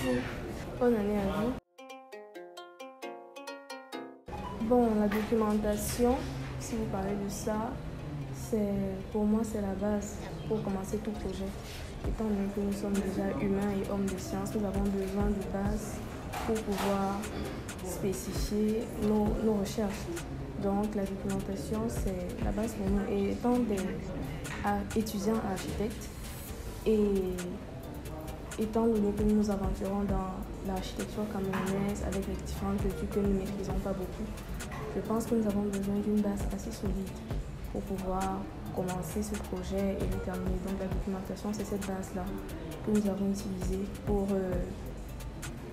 Bonjour, bonne année à vous. Bon, la documentation, si vous parlez de ça, pour moi c'est la base pour commencer tout projet. Étant donné que nous sommes déjà humains et hommes de science, nous avons besoin de bases pour pouvoir spécifier nos recherches. Donc la documentation c'est la base pour nous. Et étant des étudiants architectes et étant donné que nous nous aventurons dans l'architecture camerounaise avec les différentes cultures que nous ne maîtrisons pas beaucoup, je pense que nous avons besoin d'une base assez solide pour pouvoir commencer ce projet et le terminer. Donc la documentation, c'est cette base-là que nous avons utilisée pour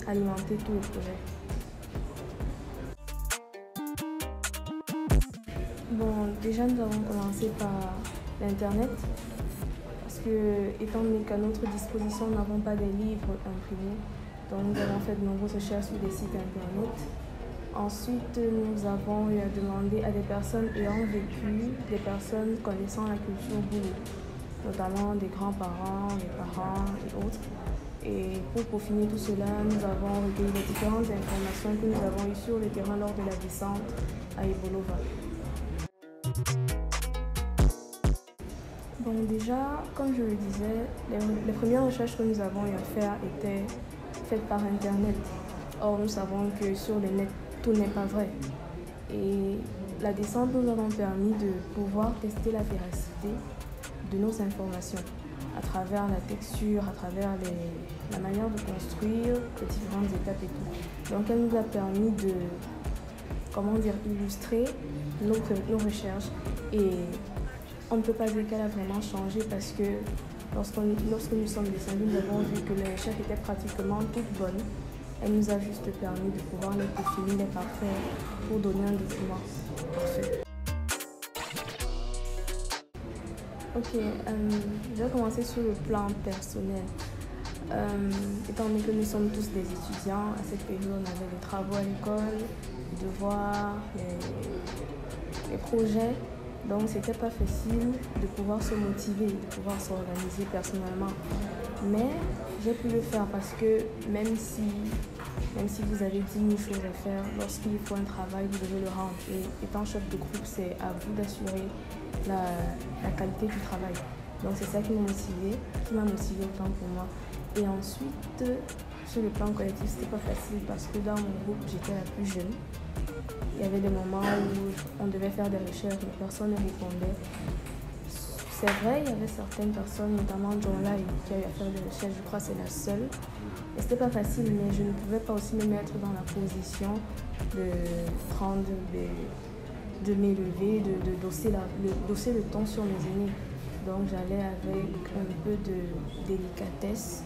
alimenter tout le projet. Bon, déjà nous avons commencé par l'Internet. Parce que, étant donné qu'à notre disposition, nous n'avons pas des livres imprimés, donc nous avons fait de nombreuses recherches sur des sites internet. Ensuite, nous avons eu à demander à des personnes ayant vécu, des personnes connaissant la culture boulot, notamment des grands-parents, des parents et autres. Et pour peaufiner tout cela, nous avons recueilli les différentes informations que nous avons eues sur le terrain lors de la descente à Ebolova. Bon, déjà, comme je le disais, les premières recherches que nous avons eu à faire étaient faites par Internet. Or, nous savons que sur le net, tout n'est pas vrai. Et la descente nous a permis de pouvoir tester la véracité de nos informations à travers la texture, à travers la manière de construire, les différentes étapes et tout. Donc, elle nous a permis de, illustrer nos recherches. Et on ne peut pas dire qu'elle a vraiment changé parce que lorsque nous sommes descendus, nous avons vu que les recherches étaient pratiquement toutes bonnes. Elle nous a juste permis de pouvoir les peaufiner, les parfaire pour donner un document parfait. Ok, je vais commencer sur le plan personnel. Étant donné que nous sommes tous des étudiants, à cette période on avait des travaux à l'école, les devoirs, les projets. Donc c'était pas facile de pouvoir se motiver, de pouvoir s'organiser personnellement. Mais j'ai pu le faire parce que même si vous avez 10 000 choses à faire, lorsqu'il faut un travail, vous devez le rendre. Et étant chef de groupe, c'est à vous d'assurer la qualité du travail. Donc c'est ça qui m'a motivé autant pour moi. Et ensuite, sur le plan collectif, c'était pas facile parce que dans mon groupe, j'étais la plus jeune. Il y avait des moments où on devait faire des recherches, mais personne ne répondait. C'est vrai, il y avait certaines personnes, notamment John Lai, qui a eu à faire des recherches, je crois que c'est la seule. Et c'était pas facile, mais je ne pouvais pas aussi me mettre dans la position de m'élever, de dosser le ton sur mes aînés. Donc j'allais avec un peu de délicatesse.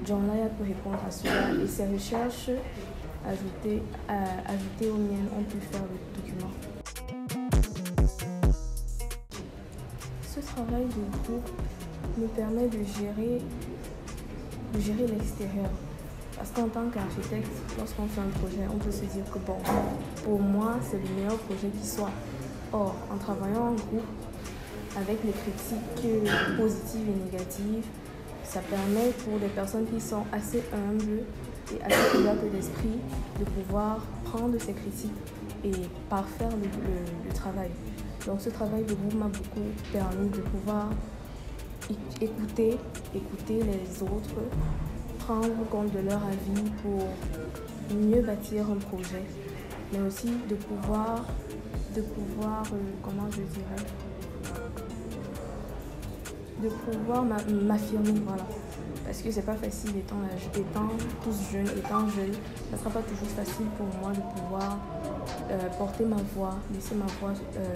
John Lai a pu répondre à cela et ses recherches ajoutées aux miennes ont pu faire le document. Ce travail de groupe me permet de gérer l'extérieur. Parce qu'en tant qu'architecte, lorsqu'on fait un projet, on peut se dire que bon, pour moi, c'est le meilleur projet qui soit. Or, en travaillant en groupe, avec les critiques positives et négatives, ça permet pour des personnes qui sont assez humbles et assez ouvertes d'esprit de pouvoir prendre ces critiques et parfaire le travail. Donc ce travail de groupe m'a beaucoup permis de pouvoir écouter les autres, prendre compte de leur avis pour mieux bâtir un projet, mais aussi de pouvoir m'affirmer, voilà. Parce que c'est pas facile étant tous jeunes, étant jeune, ça sera pas toujours facile pour moi de pouvoir porter ma voix, laisser ma voix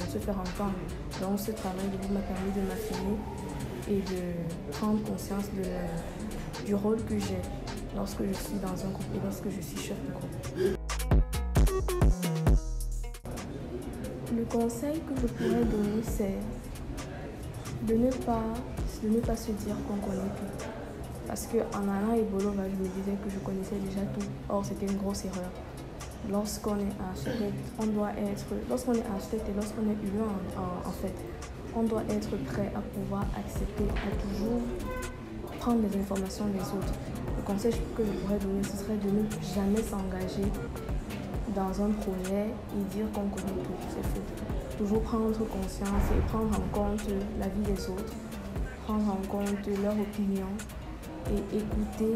se faire entendre. Donc ce travail de groupe m'a permis de m'affirmer et de prendre conscience du rôle que j'ai lorsque je suis dans un groupe et lorsque je suis chef de groupe. Le conseil que je pourrais donner, c'est de ne pas se dire qu'on connaît tout. Parce qu'en allant à Ebolova, je me disais que je connaissais déjà tout. Or, c'était une grosse erreur. Lorsqu'on est architecte, lorsqu'on est architecte et lorsqu'on est humain, en fait, on doit être prêt à pouvoir accepter, à toujours prendre les informations des autres. le conseil que je pourrais donner, ce serait de ne jamais s'engager dans un projet et dire qu'on connaît tout. C'est faux. Toujours prendre conscience et prendre en compte la vie des autres, prendre en compte leur opinion et écouter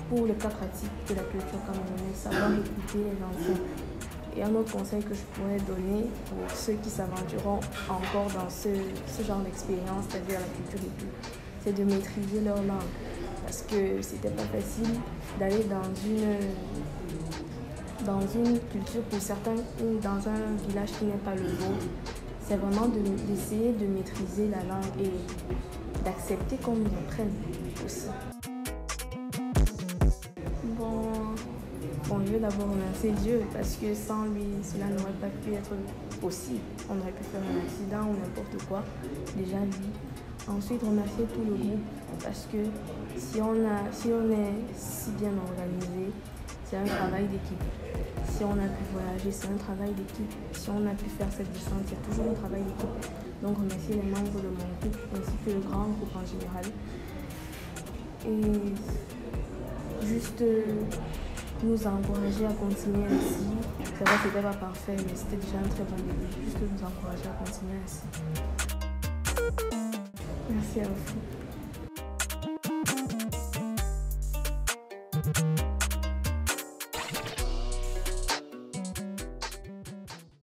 pour le cas pratique de la culture camerounaise, savoir écouter les anciens. Et un autre conseil que je pourrais donner pour ceux qui s'aventureront encore dans ce genre d'expérience, c'est-à-dire la culture et tout, c'est de maîtriser leur langue. Parce que c'était pas facile d'aller dans une culture pour certains ou dans un village qui n'est pas le vôtre. C'est vraiment d'essayer de maîtriser la langue et d'accepter qu'on nous apprenne aussi. Bon, je veux d'abord remercier Dieu parce que sans lui, cela n'aurait pas pu être possible. On aurait pu faire un accident ou n'importe quoi. Déjà lui. Ensuite, remercier tout le groupe parce que si on est si bien organisé, c'est un travail d'équipe. Si on a pu voyager, c'est un travail d'équipe. Si on a pu faire cette descente, c'est toujours un travail d'équipe. Donc, remercier les membres de mon groupe ainsi que le grand groupe en général. Et juste nous encourager à continuer ainsi. C'est vrai que c'était pas parfait, mais c'était déjà un très bon début. Juste nous encourager à continuer ainsi. Merci à vous.